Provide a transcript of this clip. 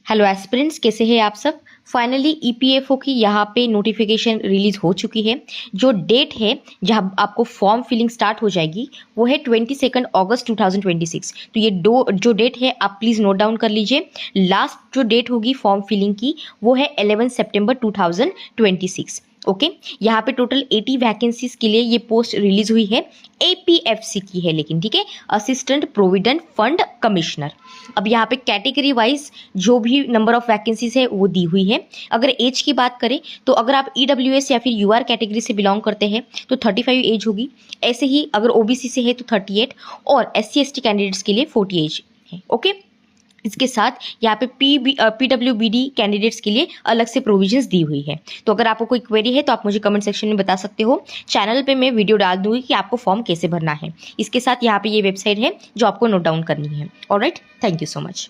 Hello aspirants, कैसे हैं आप सब। फाइनली ईपीएफओ की यहाँ पे नोटिफिकेशन रिलीज हो चुकी है। जो डेट है जहाँ आपको फॉर्म फिलिंग स्टार्ट हो जाएगी वो है 22 अगस्त 2026। तो ये जो डेट है आप प्लीज़ नोट डाउन कर लीजिए। लास्ट जो डेट होगी फॉर्म फिलिंग की वो है 11 सितंबर 2026। ओके यहाँ पे टोटल 80 वैकेंसीज के लिए ये पोस्ट रिलीज हुई है। एपीएफसी की है, लेकिन ठीक है, असिस्टेंट प्रोविडेंट फंड कमिश्नर। अब यहाँ पे कैटेगरी वाइज जो भी नंबर ऑफ वैकेंसीज है वो दी हुई है। अगर एज की बात करें तो अगर आप ईडब्ल्यूएस या फिर यूआर कैटेगरी से बिलोंग करते हैं तो 35 एज होगी। ऐसे ही अगर ओबीसी से है तो 38 और एससी एसटी कैंडिडेट्स के लिए 40 एज है। ओके, इसके साथ यहाँ पे पीडब्ल्यूबीडी कैंडिडेट्स के लिए अलग से प्रोविजंस दी हुई है। तो अगर आपको कोई क्वेरी है तो आप मुझे कमेंट सेक्शन में बता सकते हो। चैनल पे मैं वीडियो डाल दूंगी कि आपको फॉर्म कैसे भरना है। इसके साथ यहाँ पे ये वेबसाइट है जो आपको नोट डाउन करनी है। Alright, thank you so much.